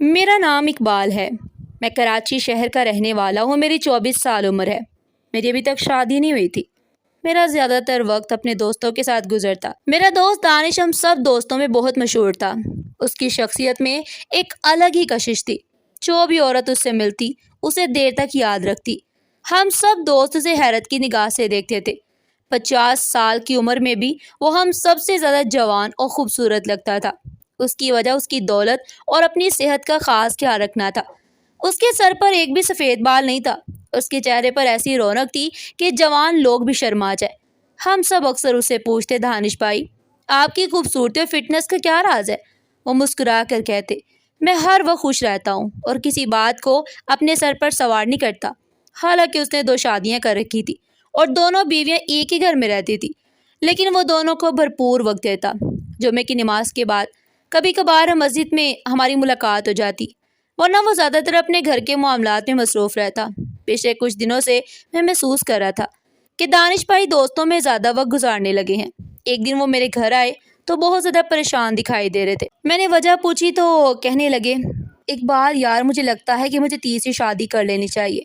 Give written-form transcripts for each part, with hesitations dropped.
میرا نام اقبال ہے۔ میں کراچی شہر کا رہنے والا ہوں۔ میری 24 سال عمر ہے۔ میری ابھی تک شادی نہیں ہوئی تھی۔ میرا زیادہ تر وقت اپنے دوستوں کے ساتھ گزرتا۔ میرا دوست دانش ہم سب دوستوں میں بہت مشہور تھا۔ اس کی شخصیت میں ایک الگ ہی کشش تھی۔ جو بھی عورت اس سے ملتی اسے دیر تک یاد رکھتی۔ ہم سب دوست اسے حیرت کی نگاہ سے دیکھتے تھے۔ 50 سال کی عمر میں بھی وہ ہم سب سے زیادہ جوان اور خوبصورت لگتا تھا۔ اس کی وجہ اس کی دولت اور اپنی صحت کا خاص خیال رکھنا تھا۔ اس کے سر پر ایک بھی سفید بال نہیں تھا۔ اس کے چہرے پر ایسی رونق تھی کہ جوان لوگ بھی شرما جائے۔ ہم سب اکثر اسے پوچھتے، دانش بھائی آپ کی خوبصورتی اور فٹنس کا کیا راز ہے؟ وہ مسکرا کر کہتے، میں ہر وقت خوش رہتا ہوں اور کسی بات کو اپنے سر پر سوار نہیں کرتا۔ حالانکہ اس نے 2 شادیاں کر رکھی تھی اور دونوں بیویاں ایک ہی گھر میں رہتی تھی، لیکن وہ دونوں کو بھرپور وقت دیتا۔ جمعے کی نماز کے بعد کبھی کبھار مسجد میں ہماری ملاقات ہو جاتی، ورنہ وہ زیادہ تر اپنے گھر کے معاملات میں مصروف رہتا۔ پچھلے کچھ دنوں سے میں محسوس کر رہا تھا کہ دانش بھائی دوستوں میں زیادہ وقت گزارنے لگے ہیں۔ ایک دن وہ میرے گھر آئے تو بہت زیادہ پریشان دکھائی دے رہے تھے۔ میں نے وجہ پوچھی تو کہنے لگے، اقبال یار مجھے لگتا ہے کہ مجھے تیسری شادی کر لینی چاہیے،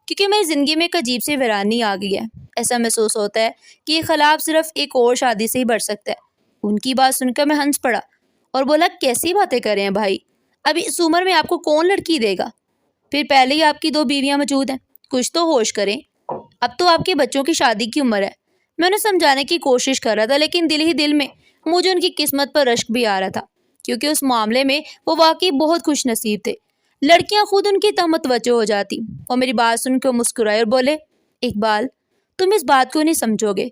کیونکہ میری زندگی میں ایک عجیب سی ویرانی آ گئی ہے۔ ایسا محسوس ہوتا ہے کہ یہ خلا صرف ایک اور شادی سے ہی بڑھ سکتا ہے۔ ان کی بات سن کر میں ہنس پڑا اور بولا، کیسی باتیں کر رہے ہیں بھائی، ابھی اس عمر میں آپ کو کون لڑکی دے گا؟ پھر پہلے ہی آپ کی 2 بیویاں موجود ہیں، کچھ تو ہوش کریں، اب تو آپ کے بچوں کی شادی کی عمر ہے۔ میں انہیں سمجھانے کی کوشش کر رہا تھا، لیکن دل ہی دل میں مجھے ان کی قسمت پر رشک بھی آ رہا تھا، کیونکہ اس معاملے میں وہ واقعی بہت خوش نصیب تھے۔ لڑکیاں خود ان کی طرف متوجہ ہو جاتی۔ اور میری بات سن کر مسکرائے اور بولے، اقبال تم اس بات کو نہیں سمجھو گے۔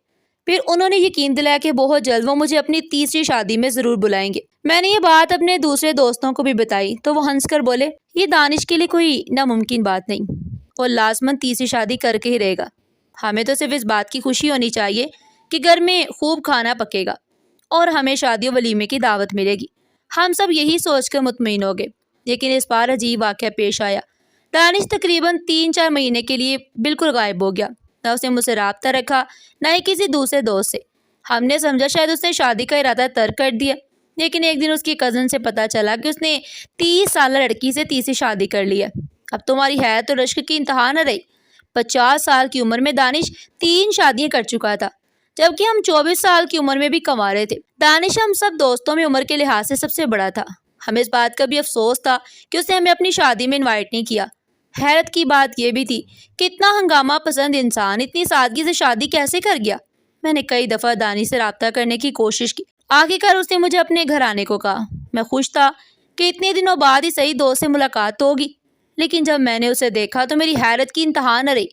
پھر انہوں نے یقین دلایا کہ بہت جلد وہ مجھے اپنی تیسری شادی میں ضرور بلائیں گے۔ میں نے یہ بات اپنے دوسرے دوستوں کو بھی بتائی تو وہ ہنس کر بولے، یہ دانش کے لیے کوئی ناممکن بات نہیں، وہ لازماً تیسری شادی کر کے ہی رہے گا۔ ہمیں تو صرف اس بات کی خوشی ہونی چاہیے کہ گھر میں خوب کھانا پکے گا اور ہمیں شادی و ولیمے کی دعوت ملے گی۔ ہم سب یہی سوچ کر مطمئن ہو گئے، لیکن اس بار عجیب واقعہ پیش آیا۔ دانش تقریباً 3-4 مہینے کے لیے بالکل غائب ہو گیا۔ نہ اس نے مجھ سے رابطہ رکھا، نہ ہی کسی دوسرے دوست سے۔ ہم نے سمجھا شاید اس نے شادی کا ارادہ ترک کر دیا، لیکن ایک دن اس کی کزن سے پتہ چلا کہ اس نے 30 سالہ لڑکی سے تیسری شادی کر لی ہے۔ اب تمہاری حیرت اور رشک کی انتہا نہ رہی۔ 50 سال کی عمر میں دانش 3 شادیاں کر چکا تھا، جبکہ ہم 24 سال کی عمر میں بھی کنوارے تھے۔ دانش ہم سب دوستوں میں عمر کے لحاظ سے سب سے بڑا تھا۔ ہمیں اس بات کا بھی افسوس تھا کہ اس نے ہمیں اپنی شادی میں انوائٹ نہیں کیا۔ حیرت کی بات یہ بھی تھی کہ اتنا ہنگامہ پسند انسان اتنی سادگی سے شادی کیسے کر گیا۔ میں نے کئی دفعہ دانش سے رابطہ کرنے کی کوشش کی۔ آخرکار اس نے مجھے اپنے گھر آنے کو کہا۔ میں خوش تھا کہ اتنے دنوں بعد ہی صحیح دوست سے ملاقات ہوگی، لیکن جب میں نے اسے دیکھا تو میری حیرت کی انتہا نہ رہی۔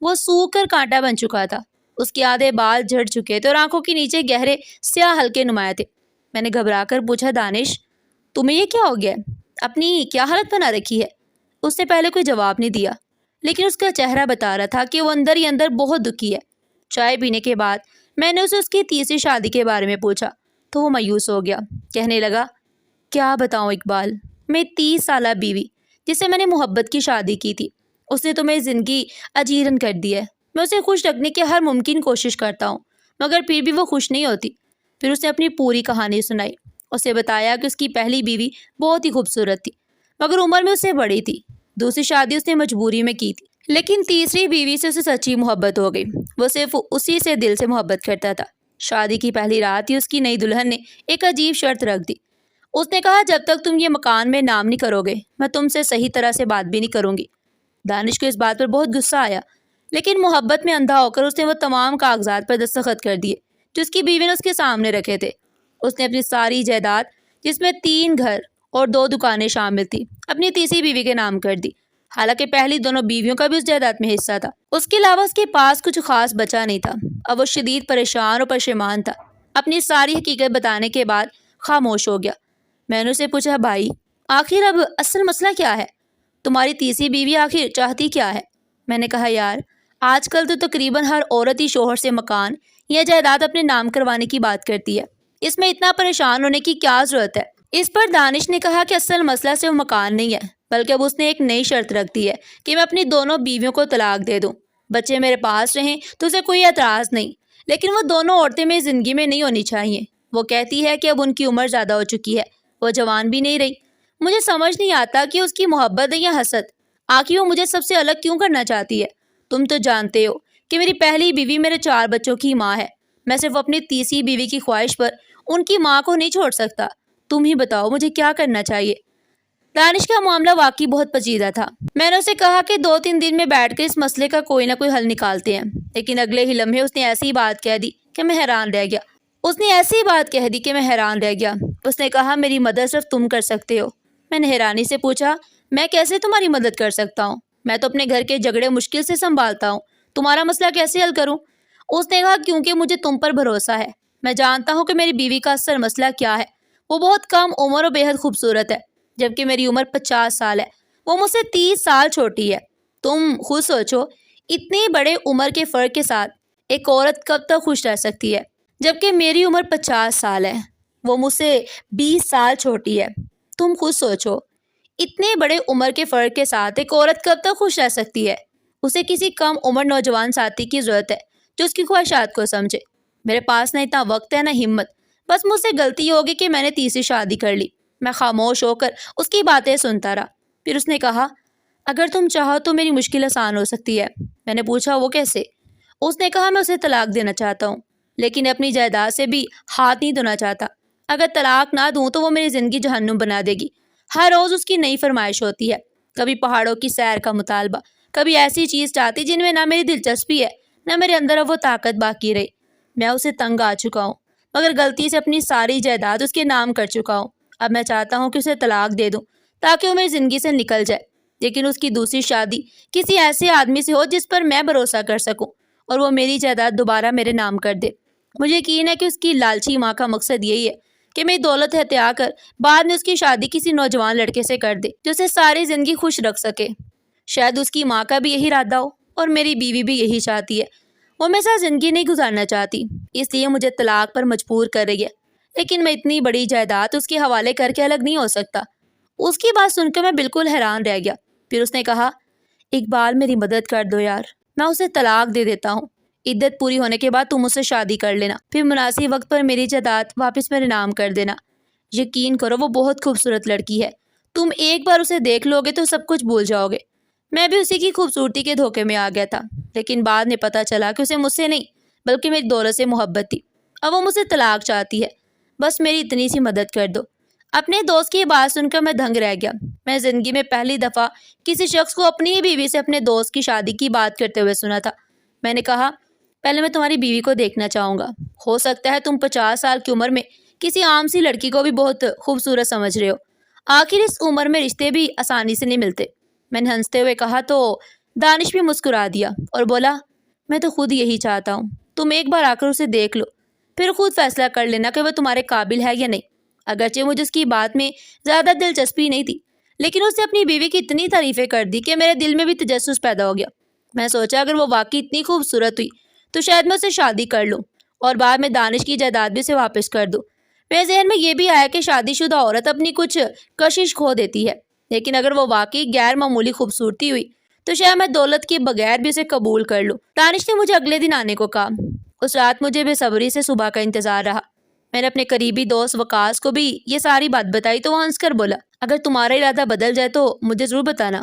وہ سوکھ کر کانٹا بن چکا تھا۔ اس کے آدھے بال جھڑ چکے تھے اور آنکھوں کے نیچے گہرے سیاہ حلقے نمایاں تھے۔ میں نے گھبرا کر پوچھا، دانش تمہیں یہ کیا ہو گیا ہے؟ اپنی کیا حالت بنا رکھی ہے؟ اس نے پہلے کوئی جواب نہیں دیا، لیکن اس کا چہرہ بتا رہا تھا کہ وہ اندر ہی اندر بہت دکھی ہے۔ چائے پینے کے بعد میں نے اسے اس کی تیسری شادی کے بارے میں پوچھا تو وہ مایوس ہو گیا۔ کہنے لگا، کیا بتاؤں اقبال، میں 30 سالہ بیوی جس سے میں نے محبت کی شادی کی تھی، اس نے تو میری زندگی اجیرن کر دی ہے۔ میں اسے خوش رکھنے کی ہر ممکن کوشش کرتا ہوں، مگر پھر بھی وہ خوش نہیں ہوتی۔ پھر اس نے اپنی پوری کہانی سنائی۔ اسے بتایا کہ اس کی پہلی بیوی بہت ہی خوبصورت تھی، مگر عمر میں اس سے بڑی تھی۔ دوسری شادی اس نے مجبوری میں کی تھی، لیکن تیسری بیوی سے اسے سچی محبت ہو گئی۔ وہ صرف اسی سے دل سے محبت کرتا تھا۔ شادی کی پہلی رات ہی اس کی نئی دلہن نے ایک عجیب شرط رکھ دی۔ اس نے کہا، جب تک تم یہ مکان میں نام نہیں کرو گے میں تم سے صحیح طرح سے بات بھی نہیں کروں گی۔ دانش کو اس بات پر بہت غصہ آیا، لیکن محبت میں اندھا ہو کر اس نے وہ تمام کاغذات پر دستخط کر دیے جو اس کی بیوی نے اس کے سامنے رکھے تھے۔ اس نے اپنی ساری جائیداد، جس میں 3 گھر اور 2 دکانیں شامل تھیں، اپنی تیسری بیوی کے نام کر دی۔ حالانکہ پہلی دونوں بیویوں کا بھی اس جائیداد میں حصہ تھا۔ اس کے علاوہ اس کے پاس کچھ خاص بچا نہیں تھا۔ اب وہ شدید پریشان اور پشیمان تھا۔ اپنی ساری حقیقت بتانے کے بعد خاموش ہو گیا۔ میں نے اسے پوچھا، بھائی آخر اب اصل مسئلہ کیا ہے؟ تمہاری تیسری بیوی آخر چاہتی کیا ہے؟ میں نے کہا، یار آج کل تو تقریباً ہر عورت ہی شوہر سے مکان یا جائیداد اپنے نام کروانے کی بات کرتی ہے، اس میں اتنا پریشان ہونے کی کیا ضرورت ہے؟ اس پر دانش نے کہا کہ اصل مسئلہ صرف مکان نہیں ہے، بلکہ اب اس نے ایک نئی شرط رکھ دی ہے کہ میں اپنی دونوں بیویوں کو طلاق دے دوں۔ بچے میرے پاس رہیں تو اسے کوئی اعتراض نہیں، لیکن وہ دونوں عورتیں میری زندگی میں نہیں ہونی چاہیے۔ وہ کہتی ہے کہ اب ان کی عمر زیادہ ہو چکی ہے، وہ جوان بھی نہیں رہی۔ مجھے سمجھ نہیں آتا کہ اس کی محبت ہے یا حسد۔ آخر وہ مجھے سب سے الگ کیوں کرنا چاہتی ہے؟ تم تو جانتے ہو کہ میری پہلی بیوی میرے 4 بچوں کی ماں ہے۔ میں صرف اپنی تیسری بیوی کی خواہش پر ان کی ماں کو نہیں چھوڑ سکتا۔ تم ہی بتاؤ مجھے کیا کرنا چاہیے؟ دانش کا معاملہ واقعی بہت پیچیدہ تھا۔ میں نے اسے کہا کہ 2-3 دن میں بیٹھ کے اس مسئلے کا کوئی نہ کوئی حل نکالتے ہیں، لیکن اگلے ہی لمحے اس نے ایسی بات کہہ دی کہ میں حیران رہ گیا۔ اس نے کہا میری مدد صرف تم کر سکتے ہو۔ میں نے حیرانی سے پوچھا میں کیسے تمہاری مدد کر سکتا ہوں؟ میں تو اپنے گھر کے جھگڑے مشکل سے سنبھالتا ہوں، تمہارا مسئلہ کیسے حل کروں؟ اس نے کہا کیونکہ مجھے تم پر بھروسہ ہے۔ میں جانتا ہوں کہ میری بیوی کا اصل مسئلہ کیا ہے۔ وہ بہت کم عمر اور بے حد خوبصورت ہے، جبکہ میری عمر 50 سال ہے۔ وہ مجھ سے 30 سال چھوٹی ہے۔ تم خود سوچو، اتنی بڑے عمر کے فرق کے ساتھ ایک عورت کب تک خوش رہ سکتی ہے؟ جبکہ میری عمر 50 سال ہے، وہ مجھ سے 20 سال چھوٹی ہے۔ تم خود سوچو، اتنے بڑے عمر کے فرق کے ساتھ ایک عورت کب تک خوش رہ سکتی ہے؟ اسے کسی کم عمر نوجوان ساتھی کی ضرورت ہے جو اس کی خواہشات کو سمجھے۔ میرے پاس نہ اتنا وقت ہے نہ ہمت۔ بس مجھ سے غلطی ہوگی کہ میں نے تیسری شادی کر لی۔ میں خاموش ہو کر اس کی باتیں سنتا رہا۔ پھر اس نے کہا اگر تم چاہو تو میری مشکل آسان ہو سکتی ہے۔ میں نے پوچھا وہ کیسے؟ اس نے کہا میں اسے طلاق دینا چاہتا ہوں، لیکن اپنی جائیداد سے بھی ہاتھ نہیں دھونا چاہتا۔ اگر طلاق نہ دوں تو وہ میری زندگی جہنم بنا دے گی۔ ہر روز اس کی نئی فرمائش ہوتی ہے، کبھی پہاڑوں کی سیر کا مطالبہ، کبھی ایسی چیز چاہتی جن میں نہ میری دلچسپی ہے نہ میرے اندر اب وہ طاقت باقی رہی۔ میں اسے تنگ آ چکا ہوں، مگر غلطی سے اپنی ساری جائیداد اس کے نام کر چکا ہوں۔ اب میں چاہتا ہوں کہ اسے طلاق دے دوں تاکہ وہ میری زندگی سے نکل جائے، لیکن اس کی دوسری شادی کسی ایسے آدمی سے ہو جس پر میں بھروسہ کر سکوں اور وہ میری جائیداد دوبارہ میرے نام کر دے۔ مجھے یقین ہے کہ اس کی لالچی ماں کا مقصد یہی ہے کہ میری دولت ہتھیا کر بعد میں اس کی شادی کسی نوجوان لڑکے سے کر دے جو اسے ساری زندگی خوش رکھ سکے۔ شاید اس کی ماں کا بھی یہی ارادہ ہو اور میری بیوی بھی یہی چاہتی ہے۔ وہ میرے ساتھ زندگی نہیں گزارنا چاہتی، اس لیے مجھے طلاق پر مجبور کر رہی ہے، لیکن میں اتنی بڑی جائیداد اس کے حوالے کر کے الگ نہیں ہو سکتا۔ اس کی بات سن کر میں بالکل حیران رہ گیا۔ پھر اس نے کہا اقبال میری مدد کر دو یار، میں اسے طلاق دے دیتا ہوں۔ عدت پوری ہونے کے بعد تم اس سے شادی کر لینا، پھر مناسب وقت پر میری جائیداد واپس میرے نام کر دینا۔ یقین کرو وہ بہت خوبصورت لڑکی ہے، تم ایک بار اسے دیکھ لو گے تو سب کچھ بھول جاؤ گے۔ میں بھی اسی کی خوبصورتی کے دھوکے میں آ گیا تھا، لیکن بعد میں پتہ چلا کہ اسے مجھ سے نہیں بلکہ میری دولت سے محبت تھی۔ اب وہ مجھ سے طلاق چاہتی ہے، بس میری اتنی سی مدد کر دو۔ اپنے دوست کی بات سن کر میں دنگ رہ گیا۔ میں زندگی میں پہلی دفعہ کسی شخص کو اپنی ہی بیوی سے اپنے دوست کی شادی کی بات کرتے ہوئے سنا تھا۔ میں نے کہا پہلے میں تمہاری بیوی کو دیکھنا چاہوں گا، ہو سکتا ہے تم 50 سال کی عمر میں کسی عام سی لڑکی کو بھی بہت خوبصورت سمجھ رہے ہو، آخر اس عمر میں رشتے بھی آسانی سے نہیں ملتے۔ میں نے ہنستے ہوئے کہا تو دانش بھی مسکرا دیا اور بولا میں تو خود یہی چاہتا ہوں، تم ایک بار آ کر اسے دیکھ لو، پھر خود فیصلہ کر لینا کہ وہ تمہارے قابل ہے یا نہیں۔ اگرچہ مجھے اس کی بات میں زیادہ دلچسپی نہیں تھی، لیکن اس نے اپنی بیوی کی اتنی تعریفیں کر دی کہ میرے دل میں بھی تجسس پیدا ہو گیا۔ میں سوچا اگر وہ واقعی اتنی خوبصورت ہوئی تو شاید میں اسے شادی کر لوں اور بعد میں دانش کی جائیداد بھی اسے واپس کر دوں۔ میرے ذہن میں یہ بھی آیا کہ شادی شدہ عورت اپنی کچھ کشش کھو دیتی ہے، لیکن اگر وہ واقعی غیر معمولی خوبصورتی ہوئی تو شاید میں دولت کے بغیر بھی اسے قبول کر لوں۔ دانش نے مجھے اگلے دن آنے کو کہا۔ اس رات مجھے بے صبری سے صبح کا انتظار رہا۔ میں نے اپنے قریبی دوست وقاص کو بھی یہ ساری بات بتائی تو وہ ہنس کر بولا اگر تمہارا ارادہ بدل جائے تو مجھے ضرور بتانا،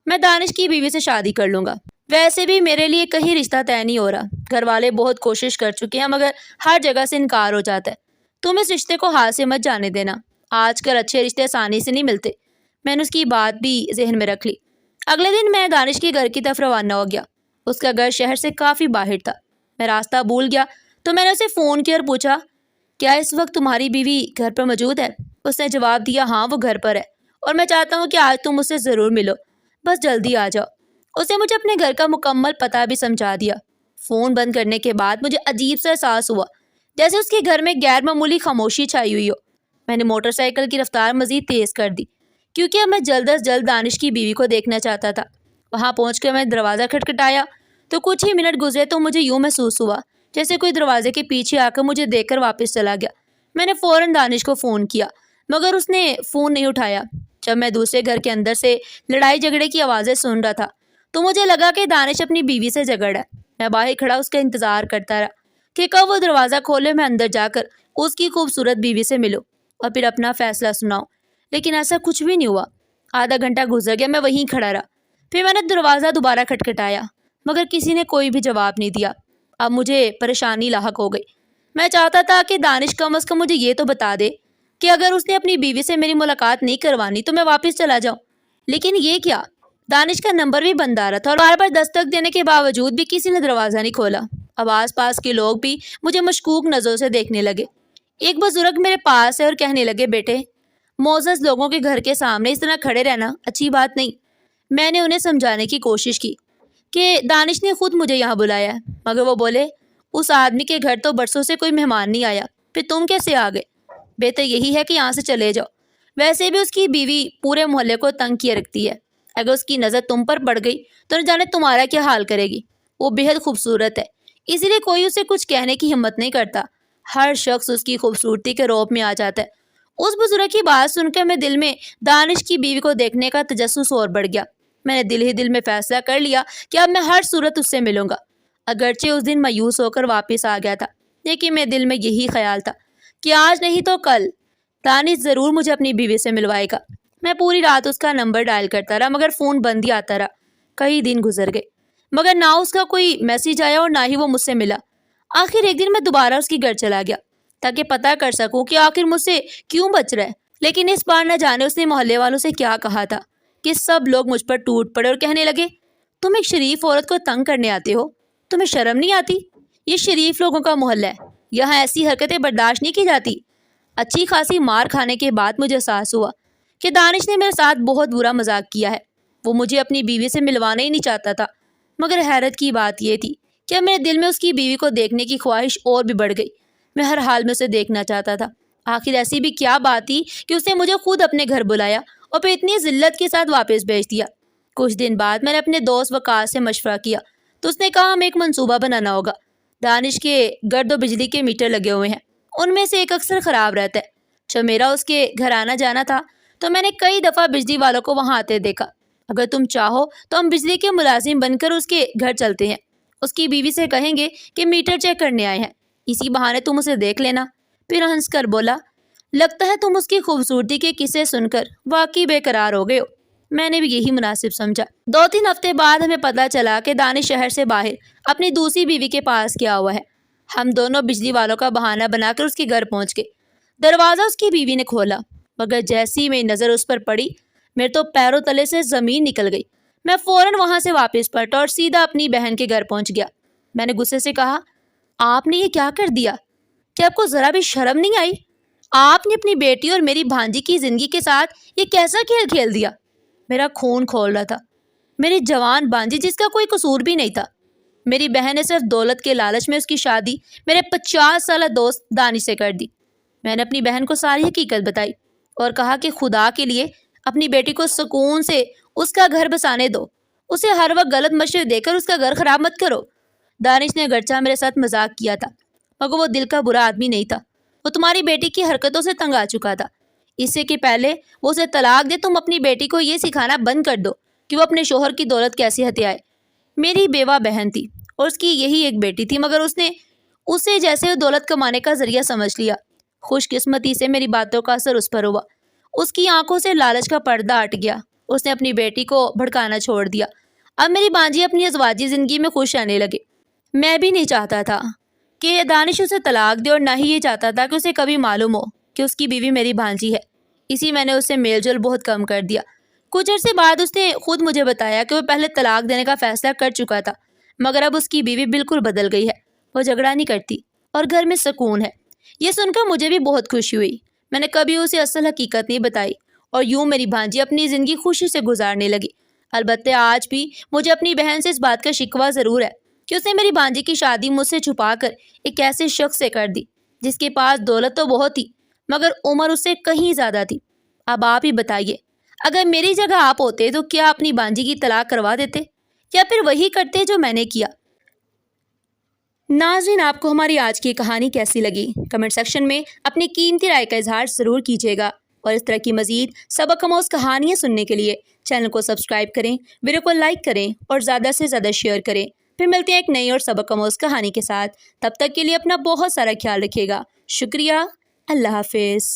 میں دانش کی بیوی سے شادی کر لوں گا۔ ویسے بھی میرے لیے کہیں رشتہ طے نہیں ہو رہا، گھر والے بہت کوشش کر چکے ہیں مگر ہر جگہ سے انکار ہو جاتا ہے۔ تم اس رشتے کو ہاتھ سے مت جانے دینا، آج کل اچھے رشتے آسانی سے نہیں ملتے۔ میں نے اس کی بات بھی ذہن میں رکھ لی۔ اگلے دن میں دانش کے گھر کی طرف روانہ ہو گیا۔ اس کا گھر شہر سے کافی باہر تھا۔ میں راستہ بھول گیا تو میں نے اسے فون کیا اور پوچھا کیا اس وقت تمہاری بیوی گھر پر موجود ہے؟ اس نے جواب دیا ہاں وہ گھر پر ہے اور میں چاہتا ہوں کہ آج تم اس سے ضرور ملو، بس جلدی آ جاؤ۔ اس نے مجھے اپنے گھر کا مکمل پتہ بھی سمجھا دیا۔ فون بند کرنے کے بعد مجھے عجیب سا احساس ہوا جیسے اس کے گھر میں غیر معمولی خاموشی چھائی ہوئی ہو۔ میں نے موٹر سائیکل کی رفتار مزید تیز کر دی کیونکہ اب میں جلد از جلد دانش کی بیوی کو دیکھنا چاہتا تھا۔ وہاں پہنچ کر میں دروازہ کھٹکھٹایا تو کچھ ہی منٹ گزرے تو مجھے یوں محسوس ہوا جیسے کوئی دروازے کے پیچھے آ کر مجھے دیکھ کر واپس چلا گیا۔ میں نے فوراً دانش کو فون کیا مگر اس نے فون نہیں اٹھایا۔ جب میں دوسرے گھر کے اندر سے لڑائی جھگڑے کی آوازیں سن رہا تھا تو مجھے لگا کہ دانش اپنی بیوی سے جھگڑ رہا ہے۔ میں باہر کھڑا اس کا انتظار کرتا رہا کہ کب وہ دروازہ کھولے، میں اندر جا کر اس کی خوبصورت بیوی سے ملوں اور پھر اپنا فیصلہ سناؤں، لیکن ایسا کچھ بھی نہیں ہوا۔ آدھا گھنٹہ گزر گیا، میں وہیں کھڑا رہا۔ پھر میں نے دروازہ دوبارہ کھٹکھٹایا مگر کسی نے کوئی بھی جواب نہیں دیا۔ اب مجھے پریشانی لاحق ہو گئی۔ میں چاہتا تھا کہ دانش کم از کم مجھے یہ تو بتا دے کہ اگر اس نے اپنی بیوی سے میری ملاقات نہیں کروانی تو میں واپس چلا جاؤں، لیکن یہ کیا؟ دانش کا نمبر بھی بند آ رہا تھا اور بار بار دستک دینے کے باوجود بھی کسی نے دروازہ نہیں کھولا۔ اب آس پاس کے لوگ بھی مجھے مشکوک نظروں سے دیکھنے لگے۔ ایک بزرگ میرے پاس ہے اور کہنے لگے، بیٹے، معزز لوگوں کے گھر کے سامنے اس طرح کھڑے رہنا اچھی بات نہیں۔ میں نے انہیں سمجھانے کی کوشش کی کہ دانش نے خود مجھے یہاں بلایا ہے، مگر وہ بولے اس آدمی کے گھر تو برسوں سے کوئی مہمان نہیں آیا، پھر تم کیسے آ گئے؟ بہتر یہی ہے کہ یہاں سے چلے جاؤ۔ ویسے بھی اس کی بیوی پورے محلے کو تنگ کیے رکھتی ہے، اگر اس کی نظر تم پر پڑ گئی تو نہ جانے تمہارا کیا حال کرے گی۔ وہ بےحد خوبصورت ہے، اسی لیے کوئی اسے کچھ کہنے کی ہمت نہیں کرتا۔ ہر شخص اس کی خوبصورتی کے روپ میں آ جاتا ہے۔ اس بزرگ کی بات سن کر میں دل میں دانش کی بیوی کو دیکھنے کا تجسس اور بڑھ گیا۔ میں نے دل ہی دل میں فیصلہ کر لیا کہ اب میں ہر صورت اس سے ملوں گا۔ اگرچہ اس دن مایوس ہو کر واپس آ گیا تھا، لیکن میرے دل میں یہی خیال تھا کہ آج نہیں تو کل دانش ضرور مجھے اپنی بیوی سے ملوائے گا۔ میں پوری رات اس کا نمبر ڈائل کرتا رہا مگر فون بند ہی آتا رہا۔ کئی دن گزر گئے مگر نہ اس کا کوئی میسیج آیا اور نہ ہی وہ مجھ سے ملا۔ آخر ایک دن میں دوبارہ اس کی گھر چلا گیا تاکہ پتہ کر سکوں کہ آخر مجھ سے کیوں بچ رہا ہے، لیکن اس بار نہ جانے اس نے محلے والوں سے کیا کہا تھا کہ سب لوگ مجھ پر ٹوٹ پڑے اور کہنے لگے، تم ایک شریف عورت کو تنگ کرنے آتے ہو، تمہیں شرم نہیں آتی؟ یہ شریف لوگوں کا محلہ ہے، یہاں ایسی حرکتیں برداشت نہیں کی جاتی۔ اچھی خاصی مار کھانے کے بعد مجھے احساس ہوا کہ دانش نے میرے ساتھ بہت برا مذاق کیا ہے۔ وہ مجھے اپنی بیوی سے ملوانا ہی نہیں چاہتا تھا، مگر حیرت کی بات یہ تھی کہ میرے دل میں اس کی بیوی کو دیکھنے کی خواہش اور بھی بڑھ گئی۔ میں ہر حال میں اسے دیکھنا چاہتا تھا۔ آخر ایسی بھی کیا بات تھی کہ اس نے مجھے خود اپنے گھر بلایا اور پھر اتنی ذلت کے ساتھ واپس بھیج دیا۔ کچھ دن بعد میں نے اپنے دوست وقاص سے مشورہ کیا تو اس نے کہا ہمیں ایک منصوبہ بنانا ہوگا۔ دانش کے گھر 2 بجلی کے میٹر لگے ہوئے ہیں، ان میں سے ایک اکثر خراب رہتا ہے۔ جب میرا اس کے گھر آنا جانا تھا تو میں نے کئی دفعہ بجلی والوں کو وہاں آتے دیکھا۔ اگر تم چاہو تو ہم بجلی کے ملازم بن کر اس کے گھر چلتے ہیں، اس کی بیوی سے کہیں گے کہ میٹر چیک کرنے آئے ہیں، اسی بہانے تم اسے دیکھ لینا۔ پھر ہنس کر بولا، لگتا ہے تم اس کی خوبصورتی کے قصے سن کر واقعی بے قرار ہو گئے ہو۔ میں نے بھی یہی مناسب سمجھا۔ 2-3 ہفتے بعد ہمیں پتہ چلا کہ دانش شہر سے باہر اپنی دوسری بیوی کے پاس کیا ہوا ہے۔ ہم دونوں بجلی والوں کا بہانہ بنا کر اس کے گھر پہنچ گئے۔ دروازہ اس کی بیوی نے کھولا مگر جیسی میری نظر اس پر پڑی میرے تو پیروں تلے سے زمین نکل گئی۔ میں فوراً وہاں سے واپس پلٹا اور سیدھا اپنی بہن کے گھر پہنچ گیا۔ میں نے غصے سے کہا، آپ نے یہ کیا کر دیا؟ کیا آپ کو ذرا بھی شرم نہیں آئی؟ آپ نے اپنی بیٹی اور میری بھانجی کی زندگی کے ساتھ یہ کیسا کھیل کھیل دیا؟ میرا خون کھول رہا تھا۔ میری جوان بھانجی جس کا کوئی قصور بھی نہیں تھا، میری بہن نے صرف دولت کے لالچ میں اس کی شادی میرے 50 سالہ دوست دانش سے کر دی۔ میں نے اپنی بہن کو ساری حقیقت بتائی اور کہا کہ خدا کے لیے اپنی بیٹی کو سکون سے اس کا گھر بسانے دو، اسے ہر وقت غلط مشورے دے کر اس کا گھر خراب مت کرو۔ دانش نے اگرچہ میرے ساتھ مذاق کیا تھا مگر وہ دل کا برا آدمی نہیں تھا۔ وہ تمہاری بیٹی کی حرکتوں سے تنگ آ چکا تھا۔ اس سے کہ پہلے وہ اسے طلاق دے تم اپنی بیٹی کو یہ سکھانا بند کر دو کہ وہ اپنے شوہر کی دولت کیسے ہتھیائے۔ میری بیوہ بہن تھی اور اس کی یہی ایک بیٹی تھی مگر اس نے اسے جیسے دولت کمانے کا ذریعہ سمجھ لیا۔ خوش قسمتی سے میری باتوں کا اثر اس پر ہوا۔ اس کی آنکھوں سے لالچ کا پردہ ہٹ گیا۔ اس نے اپنی بیٹی کو بھڑکانا چھوڑ دیا۔ اب میری بانجی اپنی ازواجی زندگی میں خوش رہنے لگے۔ میں بھی نہیں چاہتا تھا کہ دانش اسے طلاق دے اور نہ ہی یہ چاہتا تھا کہ اسے کبھی معلوم ہو کہ اس کی بیوی میری بھانجی ہے، اسی میں نے اس سے میل جول بہت کم کر دیا۔ کچھ عرصے بعد اس نے خود مجھے بتایا کہ وہ پہلے طلاق دینے کا فیصلہ کر چکا تھا مگر اب اس کی بیوی بالکل بدل گئی ہے، وہ جھگڑا نہیں کرتی اور گھر میں سکون ہے۔ یہ سن کر مجھے بھی بہت خوشی ہوئی۔ میں نے کبھی اسے اصل حقیقت نہیں بتائی اور یوں میری بھانجی اپنی زندگی خوشی سے گزارنے لگی۔ البتہ آج بھی مجھے اپنی بہن سے اس بات کا شکوہ ضرور ہے کہ اس نے میری بھانجی کی شادی مجھ سے چھپا کر ایک ایسے شخص سے کر دی جس کے پاس دولت تو بہت تھی مگر عمر اس سے کہیں زیادہ تھی۔ اب آپ ہی بتائیے، اگر میری جگہ آپ ہوتے تو کیا اپنی بھانجی کی طلاق کروا دیتے یا پھر وہی کرتے جو میں نے کیا؟ ناظرین، آپ کو ہماری آج کی کہانی کیسی لگی؟ کمنٹ سیکشن میں اپنی قیمتی رائے کا اظہار ضرور کیجیے گا اور اس طرح کی مزید سبق آموز کہانیاں سننے کے لیے چینل کو سبسکرائب کریں، ویڈیو کو لائک کریں اور زیادہ سے زیادہ شیئر کریں۔ پھر ملتے ہیں ایک نئی اور سبق آموز کہانی کے ساتھ۔ تب تک کے لیے اپنا بہت سارا خیال رکھیے گا۔ شکریہ۔ اللہ حافظ۔